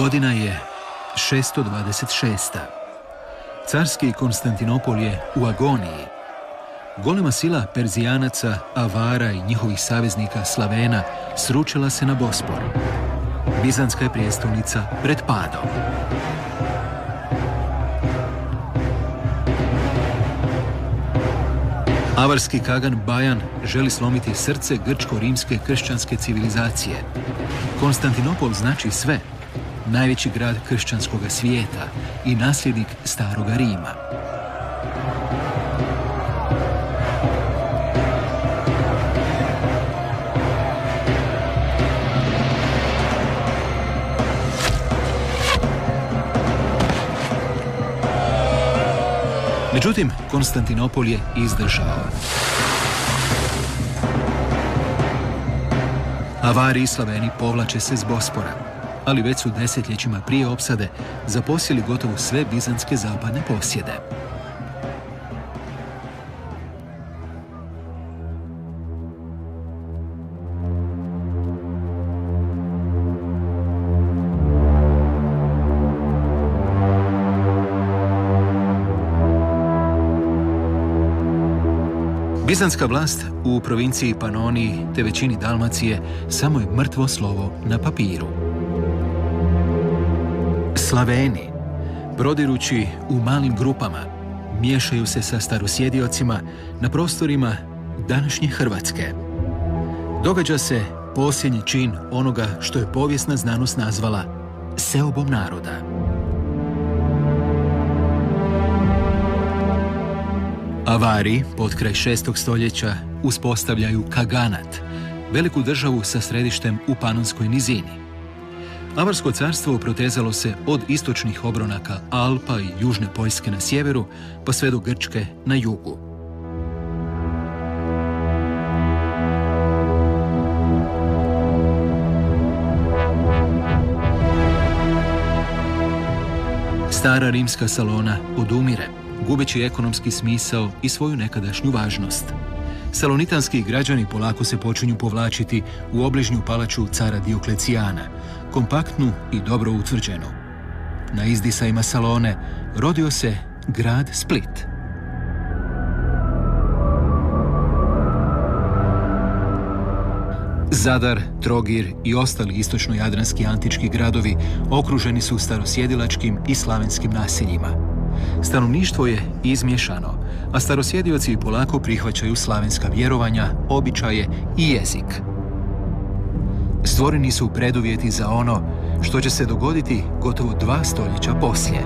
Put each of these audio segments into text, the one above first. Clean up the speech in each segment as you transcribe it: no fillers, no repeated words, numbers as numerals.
Godina je 626. Carski Konstantinopol je u agoniji. Golema sila Perzijanaca, Avara i njihovih saveznika Slavena sručila se na Bospor. Bizantska je prijestolnica pred padom. Avarski kagan Bajan želi slomiti srce grčko-rimske kršćanske civilizacije. Konstantinopol znači sve. Najveći grad kršćanskog svijeta i nasljednik Staroga Rima. Međutim, Konstantinopol je izdržao. Avari i Slaveni povlače se s Bospora, ali već su desetljećima prije opsade zaposjeli gotovo sve bizantske zapadne posjede. Bizantska vlast u provinciji Panoniji te većini Dalmacije samo je mrtvo slovo na papiru. Slaveni, prodirući u malim grupama, miješaju se sa starosjediocima na prostorima današnje Hrvatske. Događa se posljednji čin onoga što je povijesna znanost nazvala seobom naroda. Avari, potkraj 6. stoljeća, uspostavljaju kaganat, veliku državu sa središtem u Panonskoj nizini. Avarsko carstvo protezalo se od istočnih obronaka Alpa i južne Poljske na sjeveru, pa sve do Grčke na jugu. Stara rimska Salona odumire, gubeći ekonomski smisao i svoju nekadašnju važnost. Salonitanski građani polako se počinju povlačiti u obližnju palaču cara Dioklecijana, kompaktnu i dobro utvrđenu. Na izdisajima Salone rodio se grad Split. Zadar, Trogir i ostali istočno-jadranski antički gradovi okruženi su starosjedilačkim i slavenskim naseljima. Stanovništvo je izmiješano, a starosjedioci polako prihvaćaju slavenska vjerovanja, običaje i jezik. Stvoreni su preduvjeti za ono što će se dogoditi gotovo 2 stoljeća poslije.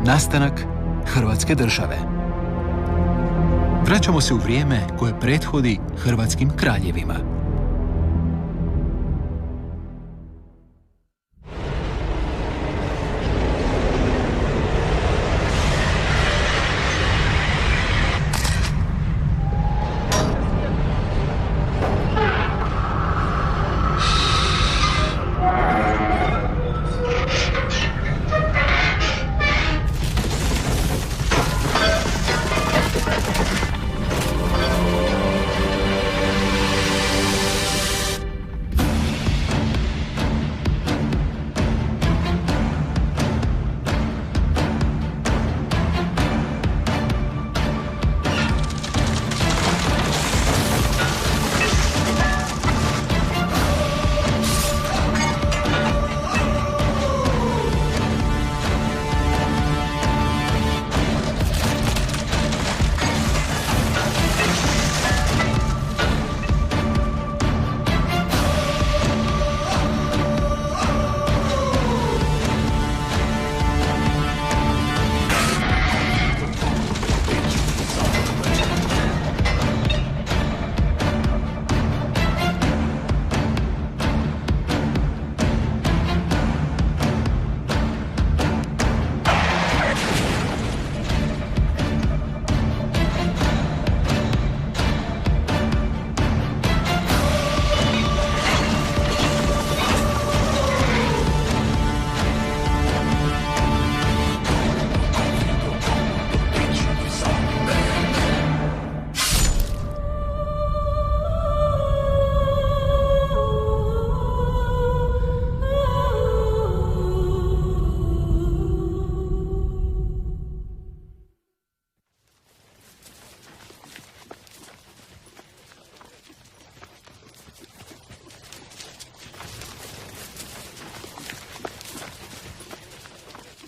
Nastanak Hrvatske države. Vraćamo se u vrijeme koje prethodi hrvatskim kraljevima.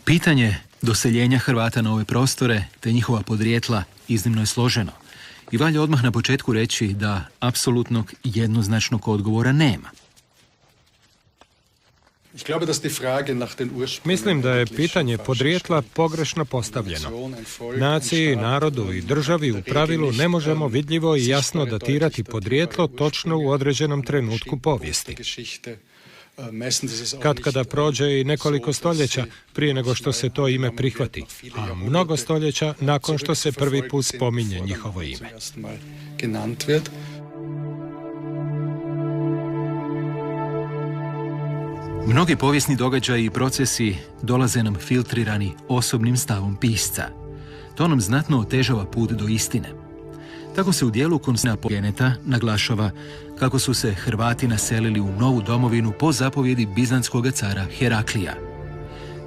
Pitanje doseljenja Hrvata na ove prostore te njihova podrijetla iznimno je složeno i valja odmah na početku reći da apsolutnog jednoznačnog odgovora nema. Mislim da je pitanje podrijetla pogrešno postavljeno. Naciji, narodu i državi u pravilu ne možemo vidljivo i jasno datirati podrijetlo točno u određenom trenutku povijesti. Katkada prođe i nekoliko stoljeća prije nego što se to ime prihvati, a mnogo stoljeća nakon što se prvi put spominje njihovo ime. Mnogi povijesni događaji i procesi dolaze nam filtrirani osobnim stavom pisca. To nam znatno otežava put do istine. Tako se u dijelu Konstantina Geneta naglašava kako su se Hrvati naselili u novu domovinu po zapovjedi bizantskog cara Heraklija.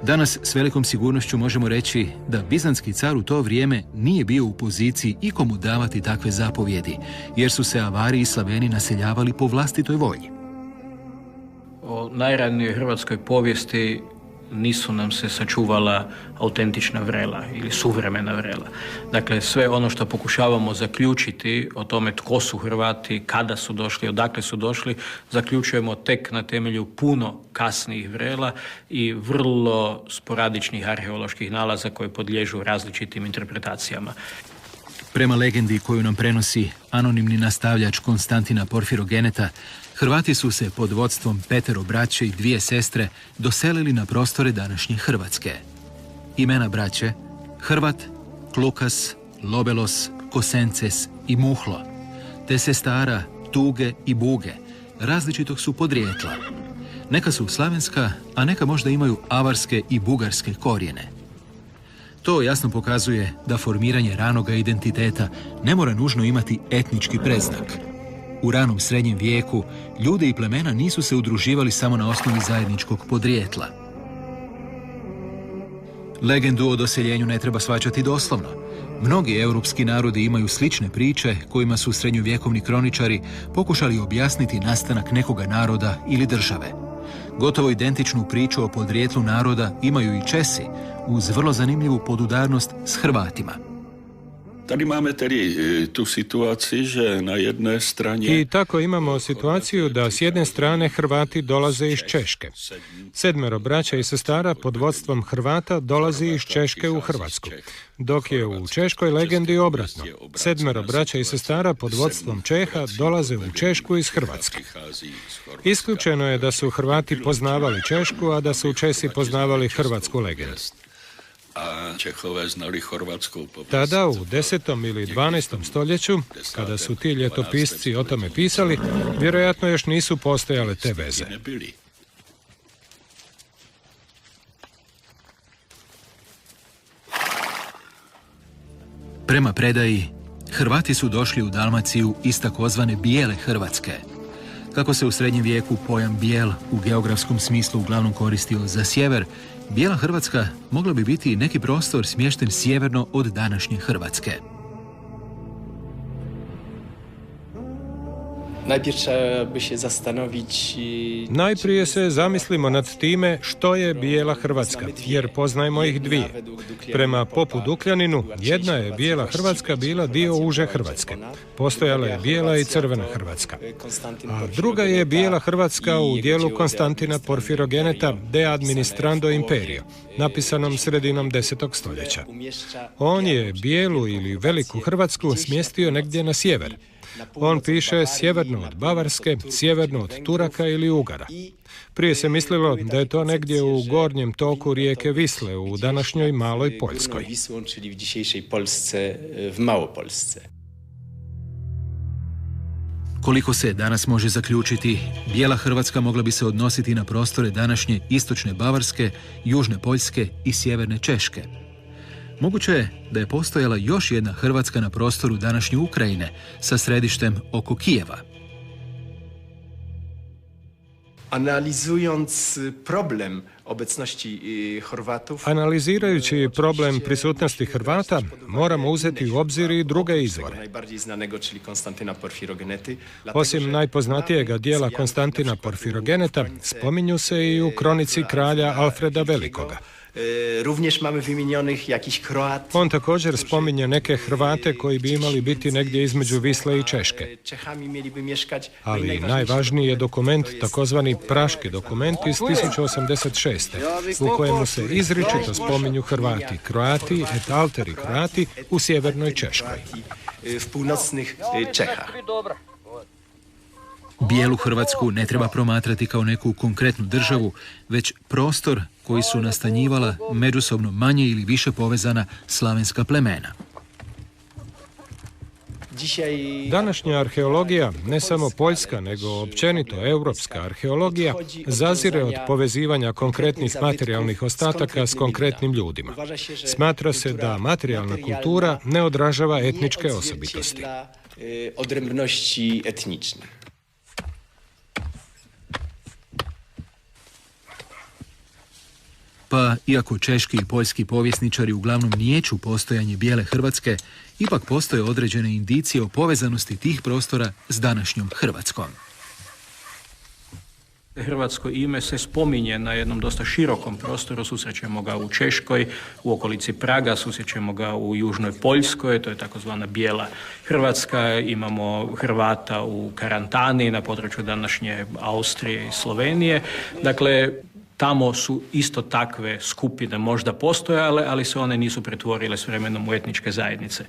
Danas s velikom sigurnošću možemo reći da bizantski car u to vrijeme nije bio u poziciji ikomu davati takve zapovjedi, jer su se Avari i Slaveni naseljavali po vlastitoj volji. O najranijoj hrvatskoj povijesti nisu nam se sačuvala autentična vrela ili suvremena vrela. Dakle, sve ono što pokušavamo zaključiti o tome tko su Hrvati, kada su došli, odakle su došli, zaključujemo tek na temelju puno kasnijih vrela i vrlo sporadičnih arheoloških nalaza koji podliježu različitim interpretacijama. Prema legendi koju nam prenosi anonimni nastavljač Konstantina Porfirogeneta, Hrvati su se pod vodstvom 5 braće i 2 sestre doselili na prostore današnje Hrvatske. Imena braće: Hrvat, Klukas, Lobelos, Kosences i Muhlo, te sestara Tuge i Buge, različitog su podrijetla. Neka su slavenska, a neka možda imaju avarske i bugarske korijene. To jasno pokazuje da formiranje ranoga identiteta ne mora nužno imati etnički predznak. U ranom srednjem vijeku ljudi i plemena nisu se udruživali samo na osnovi zajedničkog podrijetla. Legendu o doseljenju ne treba shvaćati doslovno. Mnogi europski narodi imaju slične priče kojima su srednjovjekovni kroničari pokušali objasniti nastanak nekoga naroda ili države. Gotovo identičnu priču o podrijetlu naroda imaju i Česi, uz vrlo zanimljivu podudarnost s Hrvatima. Tady máme tedy tu situaciju, že na jedne strane... I tako imamo situaciju da s jedne strane Hrvati dolaze iz Češke. 7 braća i sestara pod vodstvom Hrvata dolazi iz Češke u Hrvatsku, dok je u češkoj legendi obratno. 7 braća i sestara pod vodstvom Čeha dolaze u Češku iz Hrvatske. Isključeno je da su Hrvati poznavali Češku, a da su Česi poznavali hrvatsku legendu. A Čehove znali hrvatsku. Tada, u 10. ili 12. stoljeću, kada su ti ljetopisci o tome pisali, vjerojatno još nisu postojale te veze. Prema predaji, Hrvati su došli u Dalmaciju iz takozvane bijele Hrvatske. Kako se u srednjem vijeku pojam bijel u geografskom smislu uglavnom koristio za sjever, bijela Hrvatska mogla bi biti neki prostor smješten sjeverno od današnje Hrvatske. Najprije se zamislimo nad time što je bijela Hrvatska, jer poznajemo ih dvije. Prema popu Dukljaninu, jedna je bijela Hrvatska bila dio uže Hrvatske. Postojala je bijela i crvena Hrvatska. A druga je bijela Hrvatska u dijelu Konstantina Porfirogeneta De administrando imperio, napisanom sredinom 10. stoljeća. On je bijelu ili veliku Hrvatsku smjestio negdje na sjever. On piše sjeverno od Bavarske, sjeverno od Turaka ili Ugara. Prije se mislilo da je to negdje u gornjem toku rijeke Visle u današnjoj Maloj Poljskoj. Koliko se danas može zaključiti, bijela Hrvatska mogla bi se odnositi na prostore današnje istočne Bavarske, južne Poljske i sjeverne Češke. Moguće je da je postojala još jedna Hrvatska na prostoru današnje Ukrajine sa središtem oko Kijeva. Analizirajući problem prisutnosti Hrvata, moramo uzeti u obzir i druge izvore. Osim najpoznatijega dijela Konstantina Porfirogeneta, spominju se i u kronici kralja Alfreda Velikoga. Również mamy wymienionych jakiś Kroat. On također spominje neke Hrvate koji bi imali biti negdje između Visle i Češke. Ali najvažniji je dokument, takozvani Praški dokument iz 1086. u kojemu se izričito spominju Hrvati, Kroati et alteri Kroati u sjevernoj Češkoj. W północnych Czechach. Bijelu Hrvatsku ne treba promatrati kao neku konkretnu državu, već prostor koji su nastanjivala međusobno manje ili više povezana slavenska plemena. Današnja arheologija, ne samo poljska, nego općenito europska arheologija, zazire od povezivanja konkretnih materijalnih ostataka s konkretnim ljudima. Smatra se da materijalna kultura ne odražava etničke osobitosti. Odrębności etniczne. Pa, iako češki i poljski povjesničari uglavnom niječu postojanje bijele Hrvatske, ipak postoje određene indicije o povezanosti tih prostora s današnjom Hrvatskom. Hrvatsko ime se spominje na jednom dosta širokom prostoru, susrećemo ga u Češkoj, u okolici Praga, susrećemo ga u južnoj Poljskoj, to je takozvana bijela Hrvatska, imamo Hrvata u Karantani na području današnje Austrije i Slovenije. Dakle, tamo su isto takve skupine možda postojale, ali se one nisu pretvorile s vremenom u etničke zajednice.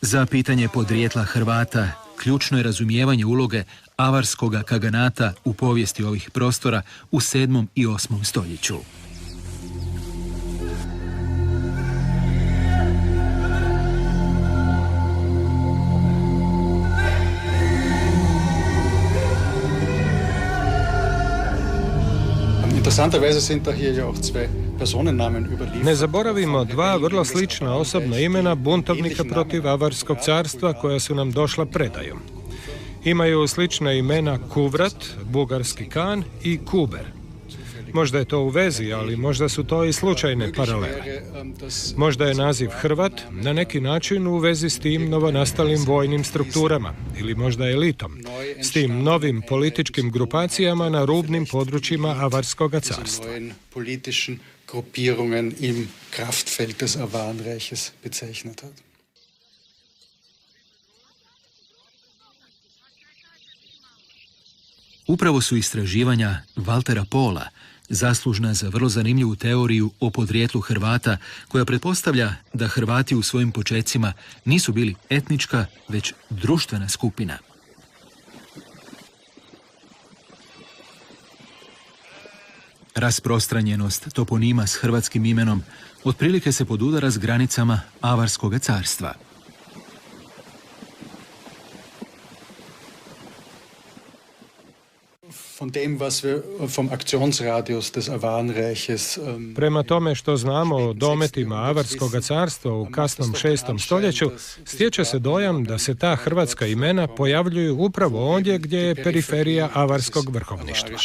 Za pitanje podrijetla Hrvata ključno je razumijevanje uloge avarskoga kaganata u povijesti ovih prostora u 7. i 8. stoljeću. Interessanterweise sind da hier ja auch zwei Personennamen überliefert. Ne zaboravimo dva vrlo slična osobna imena buntovnika protiv Avarskog carstva koja su nam došla predajom. Imaju slična imena Kuvrat, bugarski kan, i Kuber. Možda je to u vezi, ali možda su to i slučajne paralele. Možda je naziv Hrvat na neki način u vezi s tim novonastalim vojnim strukturama ili možda elitom, s tim novim političkim grupacijama na rubnim područjima Avarskoga carstva. Gruppierungen im Kraftfeld des Awarenreiches bezeichnet hat. Upravo su istraživanja Valtera Pola zaslužna za vrlo zanimljivu teoriju o podrijetlu Hrvata, koja pretpostavlja da Hrvati u svojim počecima nisu bili etnička, već društvena skupina. Rasprostranjenost toponima s hrvatskim imenom otprilike se podudara s granicama Avarskoga carstva. Prema tome što znamo o dometima Avarskoga carstva u kasnom 6. stoljeću, stječe se dojam da se ta hrvatska imena pojavljuju upravo ondje gdje je periferija Avarskog vrhovništva.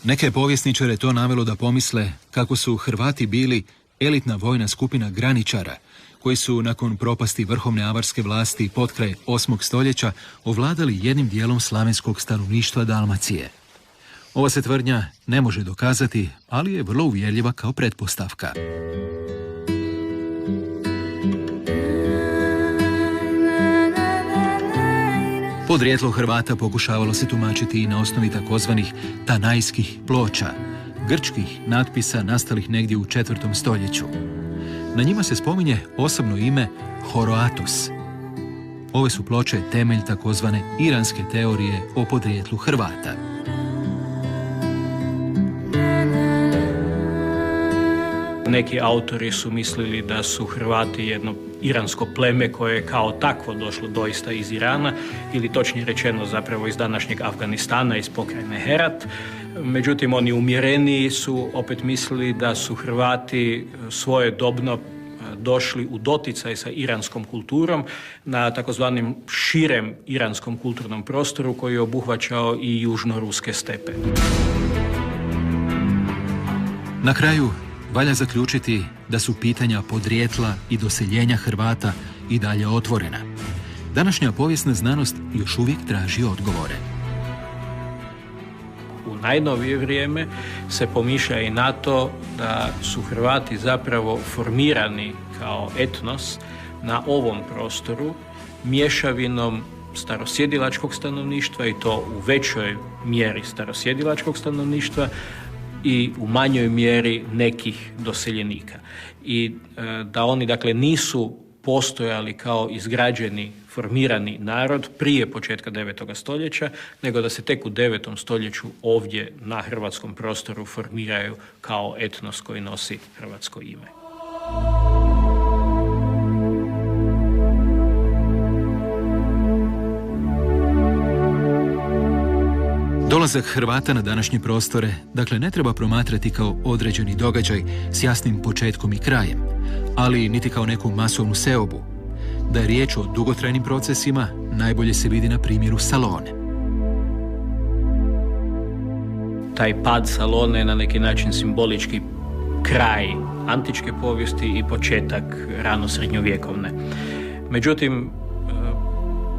Neke povjesničare to navelo da pomisle kako su Hrvati bili elitna vojna skupina graničara, koji su nakon propasti vrhovne avarske vlasti potkraj 8. stoljeća ovladali jednim dijelom slavenskog stanovništva Dalmacije. Ova se tvrdnja ne može dokazati, ali je vrlo uvjerljiva kao pretpostavka. Podrijetlo Hrvata pokušavalo se tumačiti i na osnovi takozvanih tanajskih ploča, grčkih natpisa nastalih negdje u 4. stoljeću. Na njima se spominje osobno ime Horoatos. Ove su ploče temelj takozvane iranske teorije o podrijetlu Hrvata. Neki autori su mislili da su Hrvati jedno iransko pleme koje je kao takvo došlo doista iz Irana, ili točnije rečeno zapravo iz današnjeg Afganistana, iz pokrajine Herat. Međutim, oni umjereniji su opet mislili da su Hrvati svojedobno došli u doticaj sa iranskom kulturom na takozvanim širem iranskom kulturnom prostoru koji je obuhvaćao i južno-ruske stepe. Na kraju, valja zaključiti da su pitanja podrijetla i doseljenja Hrvata i dalje otvorena. Današnja povijesna znanost još uvijek traži odgovore. U najnovije vrijeme se pomišlja i na to da su Hrvati zapravo formirani kao etnos na ovom prostoru mješavinom starosjedilačkog stanovništva i to u većoj mjeri starosjedilačkog stanovništva i u manjoj mjeri nekih doseljenika. I da oni dakle nisu postojali kao izgrađeni, formirani narod prije početka 9. stoljeća, nego da se tek u 9. stoljeću ovdje na hrvatskom prostoru formiraju kao etnos koji nosi hrvatsko ime. Dolazak Hrvata na današnje prostore, dakle, ne treba promatrati kao određeni događaj s jasnim početkom i krajem, ali niti kao neku masovnu seobu. Da je riječ o dugotrajnim procesima, najbolje se vidi na primjeru Salone. Taj pad Salone je na neki način simbolički kraj antičke povijesti i početak rano-srednjovjekovne. Međutim,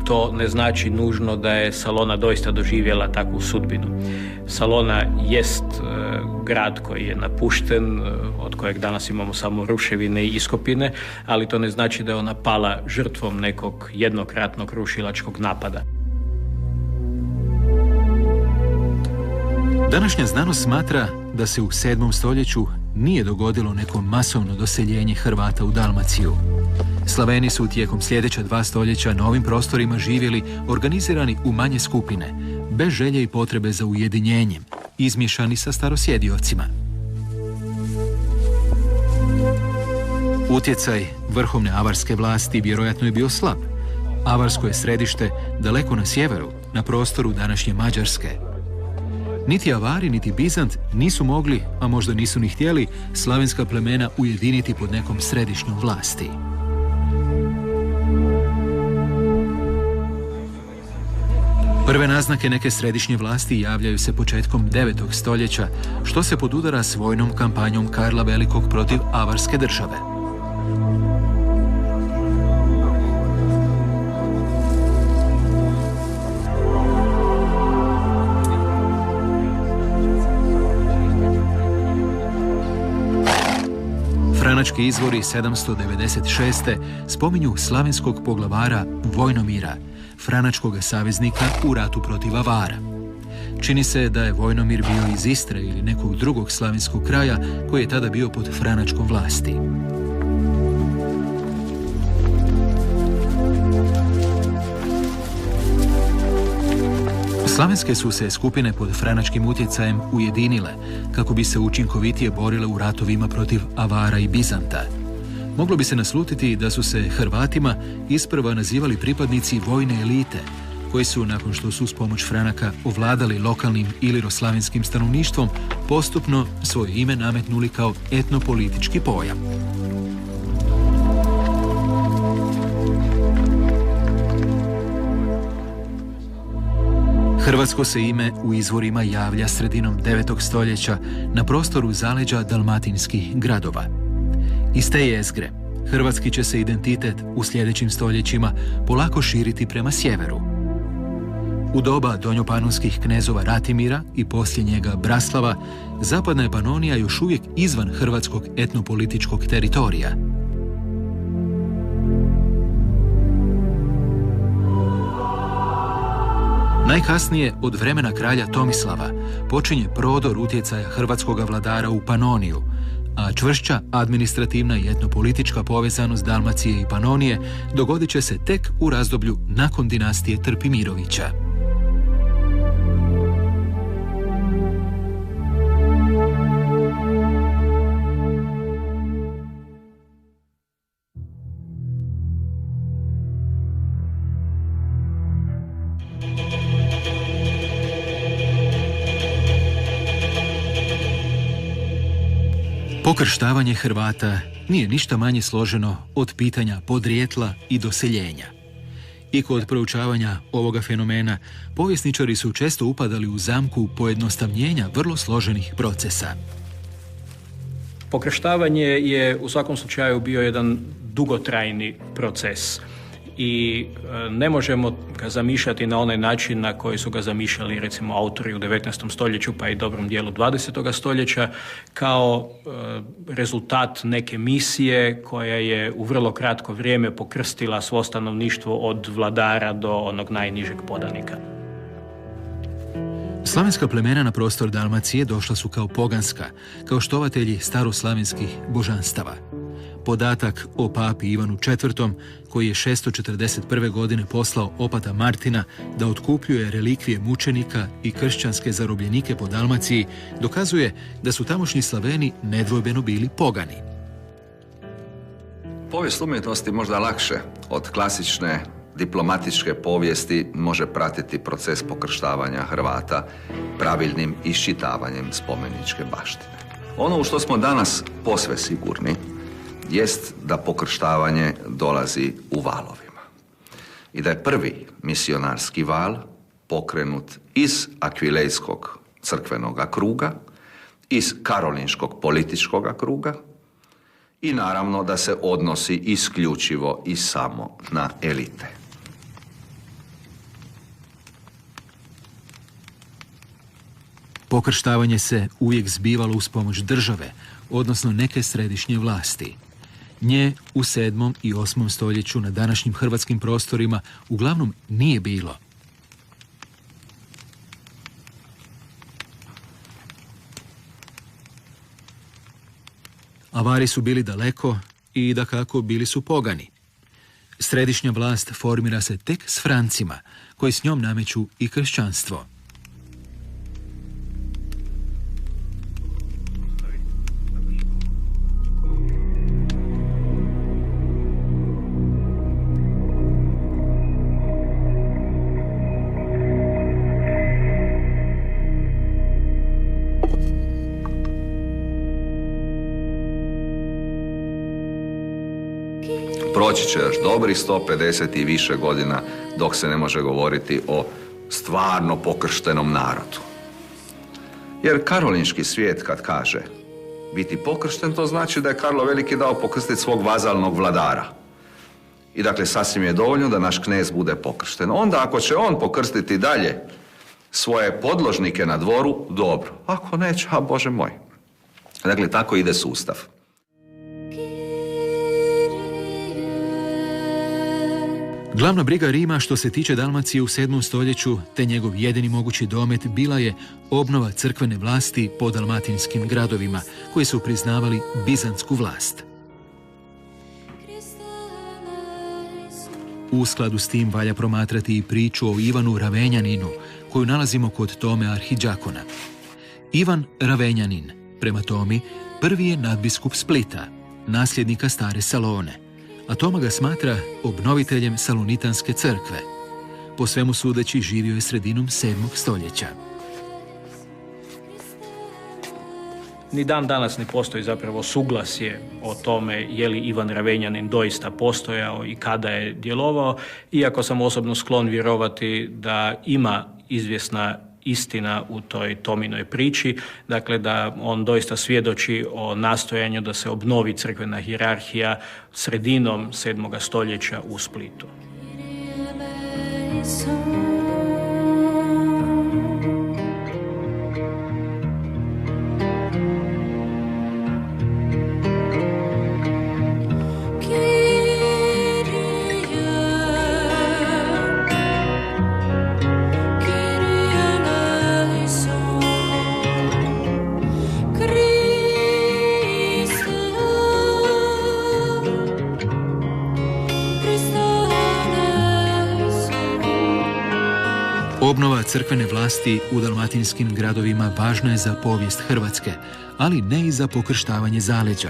to ne znači nužno da je Salona doista doživjela takvu sudbinu. Salona jest grad koji je napušten, od kojeg danas imamo samo ruševine i iskopine, ali to ne znači da je ona pala žrtvom nekog jednokratnog rušilačkog napada. Današnja znanost smatra da se u 7. stoljeću nije dogodilo neko masovno doseljenje Hrvata u Dalmaciju. Slaveni su tijekom sljedeća 2 stoljeća na ovim prostorima živjeli organizirani u manje skupine, bez želje i potrebe za ujedinjenjem, izmiješani sa starosjediocima. Utjecaj vrhovne avarske vlasti vjerojatno je bio slab. Avarsko je središte daleko na sjeveru, na prostoru današnje Mađarske. Niti Avari, niti Bizant nisu mogli, a možda nisu ni htjeli, slavenska plemena ujediniti pod nekom središnjom vlasti. Prve naznake neke središnje vlasti javljaju se početkom 9. stoljeća, što se podudara s vojnom kampanjom Karla Velikog protiv avarske države. Franački izvori 796. spominju slavenskog poglavara Vojnomira, franačkog saveznika u ratu protiv Avara. Čini se da je Vojnomir bio iz Istre ili nekog drugog slavenskog kraja koji je tada bio pod franačkom vlasti. Slavenske su se skupine pod franačkim utjecajem ujedinile kako bi se učinkovitije borile u ratovima protiv Avara i Bizanta. Moglo bi se naslutiti da su se Hrvatima isprva nazivali pripadnici vojne elite, koji su, nakon što su uz pomoć Franaka ovladali lokalnim iliroslavenskim stanovništvom, postupno svoje ime nametnuli kao etnopolitički pojam. Hrvatsko se ime u izvorima javlja sredinom 9. stoljeća na prostoru zaleđa dalmatinskih gradova. Iz te jezgre hrvatski će se identitet u sljedećim stoljećima polako širiti prema sjeveru. U doba donjopanonskih knezova Ratimira i poslije njega Braslava, zapadna je Panonija još uvijek izvan hrvatskog etnopolitičkog teritorija. Najkasnije, od vremena kralja Tomislava, počinje prodor utjecaja hrvatskog vladara u Panoniju, a čvršća administrativna i etnopolitička povezanost Dalmacije i Panonije dogodit će se tek u razdoblju nakon dinastije Trpimirovića. Pokrštavanje Hrvata nije ništa manje složeno od pitanja podrijetla i doseljenja. I kod proučavanja ovoga fenomena povjesničari su često upadali u zamku pojednostavljenja vrlo složenih procesa. Pokrštavanje je u svakom slučaju bio jedan dugotrajni proces i ne možemo ga zamišljati na onaj način na koji su ga zamišljali recimo autori u 19. stoljeću pa i dobrom dijelu 20. stoljeća kao rezultat neke misije koja je u vrlo kratko vrijeme pokrstila svo stanovništvo od vladara do onog najnižeg podanika. Slavenska plemena na prostor Dalmacije došla su kao poganska, kao štovatelji staroslavenskih božanstava. Podatak o papi Ivanu IV, koji je 641. godine poslao opata Martina da otkupljuje relikvije mučenika i kršćanske zarobljenike po Dalmaciji, dokazuje da su tamošnji Slaveni nedvojbeno bili pogani. Povijest umjetnosti možda lakše od klasične diplomatičke povijesti može pratiti proces pokrštavanja Hrvata pravilnim iščitavanjem spomeničke baštine. Ono u što smo danas posve sigurni jest da pokrštavanje dolazi u valovima i da je prvi misionarski val pokrenut iz Akvilejskog crkvenog kruga, iz Karolinškog političkog kruga i naravno da se odnosi isključivo i samo na elite. Pokrštavanje se uvijek zbivalo uz pomoć države, odnosno neke središnje vlasti. Nje u 7. i 8. stoljeću na današnjim hrvatskim prostorima uglavnom nije bilo. Avari su bili daleko i dakako bili su pogani. Središnja vlast formira se tek s Francima, koji s njom nameću i kršćanstvo. Proći će još dobrih 150 i više godina dok se ne može govoriti o stvarno pokrštenom narodu. Jer karolinški svijet kad kaže biti pokršten, to znači da je Karlo Veliki dao pokrstiti svog vazalnog vladara. I dakle, sasvim je dovoljno da naš knez bude pokršten. Onda ako će on pokrstiti dalje svoje podložnike na dvoru, dobro. Ako neće, a Bože moj. Dakle, tako ide sustav. Glavna briga Rima što se tiče Dalmacije u 7. stoljeću, te njegov jedini mogući domet, bila je obnova crkvene vlasti po dalmatinskim gradovima, koji su priznavali bizantsku vlast. U skladu s tim valja promatrati i priču o Ivanu Ravenjaninu, koju nalazimo kod Tome Arhidžakona. Ivan Ravenjanin, prema Tomi, prvi je nadbiskup Splita, nasljednika stare Salone, a Toma ga smatra obnoviteljem Salonitanske crkve. Po svemu sudeći živio je sredinom 7. stoljeća. Ni dan danas ne postoji zapravo suglasje o tome je li Ivan Ravenjanin doista postojao i kada je djelovao, iako sam osobno sklon vjerovati da ima izvjesna istina u toj Tominoj priči, dakle da on doista svjedoči o nastojanju da se obnovi crkvena hijerarhija sredinom 7. stoljeća u Splitu. Obnova crkvene vlasti u dalmatinskim gradovima važna je za povijest Hrvatske, ali ne i za pokrštavanje zaleđa.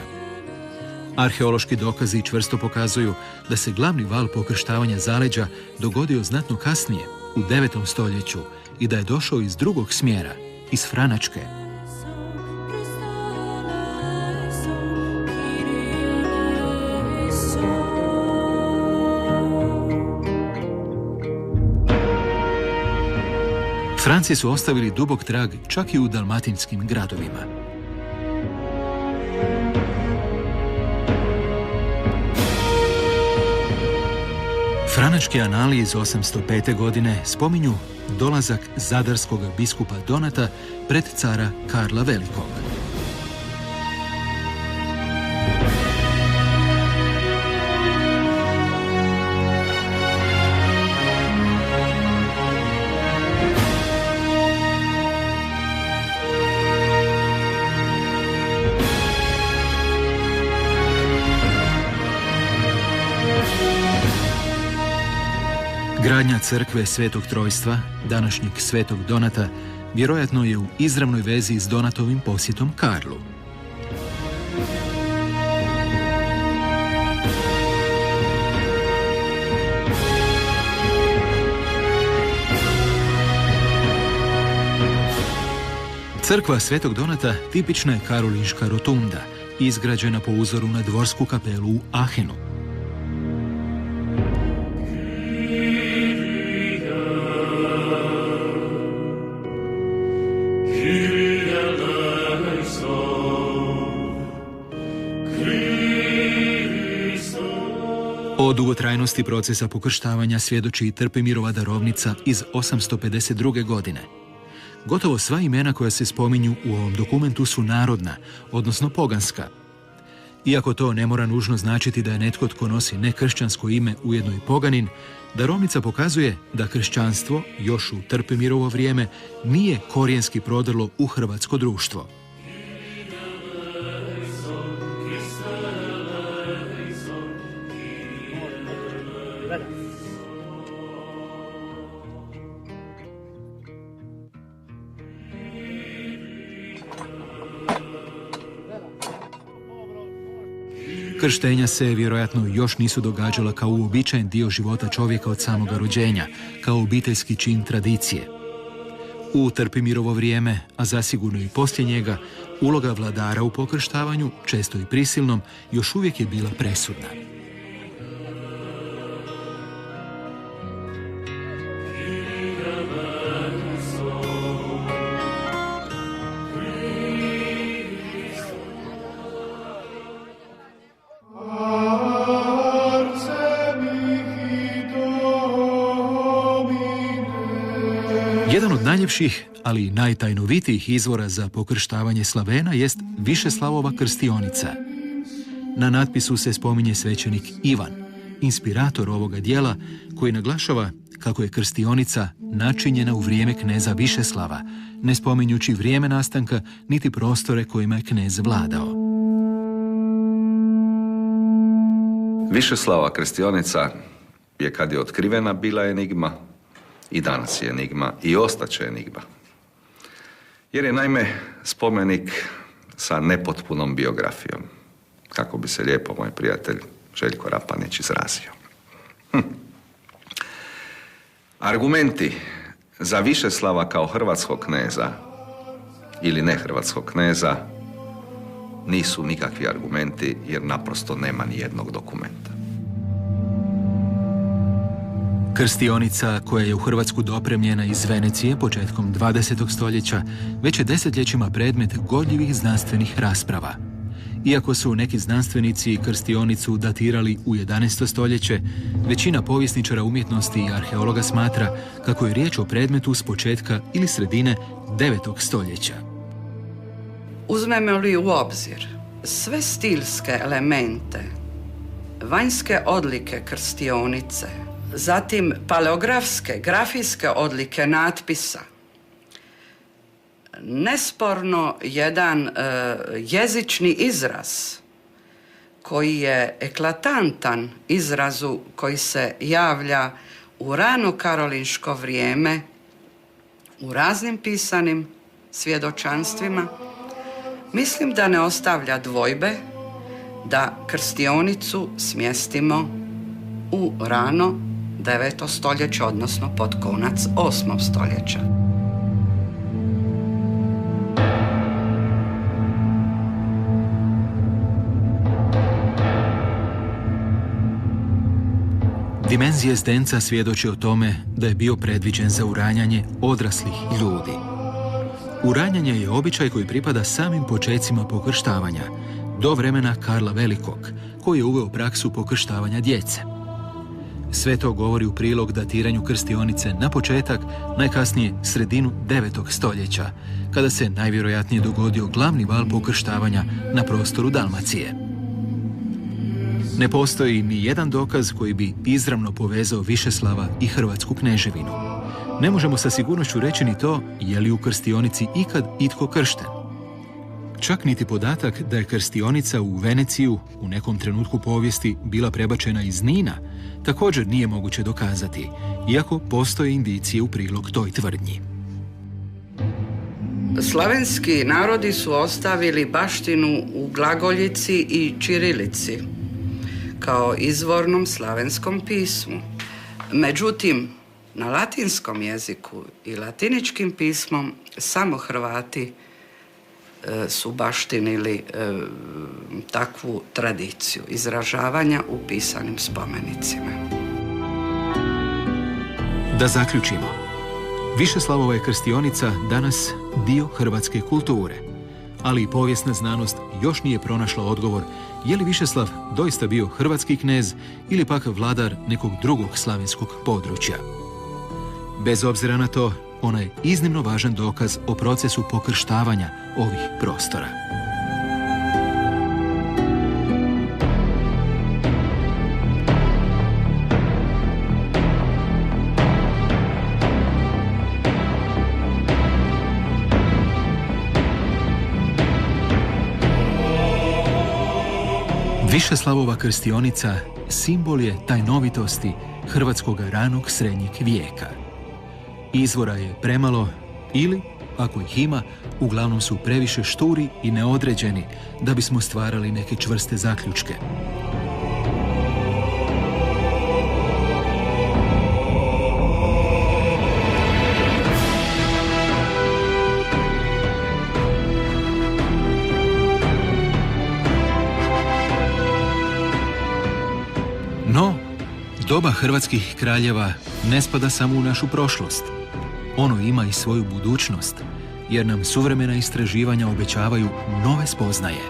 Arheološki dokazi čvrsto pokazuju da se glavni val pokrštavanja zaleđa dogodio znatno kasnije, u 9. stoljeću, i da je došao iz drugog smjera, iz Franačke. Franci su ostavili dubok trag čak i u dalmatinskim gradovima. Franačke anali iz 805. godine spominju dolazak zadarskog biskupa Donata pred cara Karla Velikog. Gradnja crkve Svetog Trojstva, današnjeg Svetog Donata, vjerojatno je u izravnoj vezi s Donatovim posjetom Karlu. Crkva Svetog Donata tipična je karolinška rotunda, izgrađena po uzoru na dvorsku kapelu u Aachenu. O dugotrajnosti procesa pokrštavanja svjedoči i Trpimirova darovnica iz 852. godine. Gotovo sva imena koja se spominju u ovom dokumentu su narodna, odnosno poganska. Iako to ne mora nužno značiti da je netko tko nosi nekršćansko ime ujedno i poganin, darovnica pokazuje da kršćanstvo, još u Trpimirovo vrijeme, nije korijenski prodrlo u hrvatsko društvo. Krštenja se vjerojatno još nisu događala kao uobičajen dio života čovjeka od samoga rođenja, kao obiteljski čin tradicije. U Trpimirovo vrijeme, a zasigurno i poslije njega, uloga vladara u pokrštavanju, često i prisilnom, još uvijek je bila presudna. Jedan od najljepših, ali i najtajnovitijih izvora za pokrštavanje Slavena jest Višeslavova krstionica. Na natpisu se spominje svećenik Ivan, inspirator ovoga dijela, koji naglašava kako je krstionica načinjena u vrijeme kneza Višeslava, ne spominjući vrijeme nastanka niti prostore kojima je knez vladao. Višeslava krstionica je, kad je otkrivena, bila enigma. I danas je enigma i ostaće enigma. Jer je naime spomenik sa nepotpunom biografijom. Kako bi se lijepo moj prijatelj Željko Rapanić izrazio. Argumenti za Višeslava kao hrvatskog kneza ili ne hrvatskog kneza nisu nikakvi argumenti, jer naprosto nema ni jednog dokumenta. Krstionica, koja je u Hrvatsku dopremljena iz Venecije početkom 20. stoljeća, već je desetljećima predmet gorljivih znanstvenih rasprava. Iako su neki znanstvenici krstionicu datirali u 11. stoljeće, većina povjesničara umjetnosti i arheologa smatra kako je riječ o predmetu s početka ili sredine 9. stoljeća. Uzmemo li u obzir sve stilske elemente, vanjske odlike krstionice, zatim paleografske, grafijske odlike natpisa, nesporno jedan jezični izraz koji je eklatantan izrazu koji se javlja u rano karolinško vrijeme u raznim pisanim svjedočanstvima, mislim da ne ostavlja dvojbe da krstionicu smjestimo u rano 9. stoljeće, odnosno pod konac 8. stoljeća. Dimenzije zdenca svjedoči o tome da je bio predviđen za uranjanje odraslih ljudi. Uranjanje je običaj koji pripada samim počecima pokrštavanja, do vremena Karla Velikog, koji je uveo praksu pokrštavanja djece. Sve to govori u prilog datiranju krstionice na početak, najkasnije sredinu 9. stoljeća, kada se najvjerojatnije dogodio glavni val pokrštavanja na prostoru Dalmacije. Ne postoji ni jedan dokaz koji bi izravno povezao Višeslava i hrvatsku kneževinu. Ne možemo sa sigurnošću reći ni to je li u krstionici ikad itko kršten. Čak niti podatak da je krstionica u Veneciju u nekom trenutku povijesti bila prebačena iz Nina također nije moguće dokazati, iako postoje indicije u prilog toj tvrdnji. Slavenski narodi su ostavili baštinu u glagoljici i ćirilici kao izvornom slavenskom pismu. Međutim, na latinskom jeziku i latiničkim pismom samo Hrvati su baštinili takvu tradiciju izražavanja u pisanim spomenicima. Da zaključimo. Višeslavova je krstionica danas dio hrvatske kulture, ali i povijesna znanost još nije pronašla odgovor je li Višeslav doista bio hrvatski knez ili pak vladar nekog drugog slavenskog područja. Bez obzira na to, ona je iznimno važan dokaz o procesu pokrštavanja ovih prostora. Višeslavova krstionica simbol je tajnovitosti hrvatskog ranog srednjeg vijeka. Izvora je premalo ili, ako ih ima, uglavnom su previše šturi i neodređeni da bismo stvarali neke čvrste zaključke. No, doba hrvatskih kraljeva ne spada samo u našu prošlost. Ono ima i svoju budućnost, jer nam suvremena istraživanja obećavaju nove spoznaje.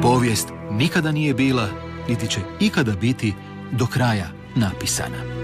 Povijest nikada nije bila, niti će ikada biti do kraja napisana.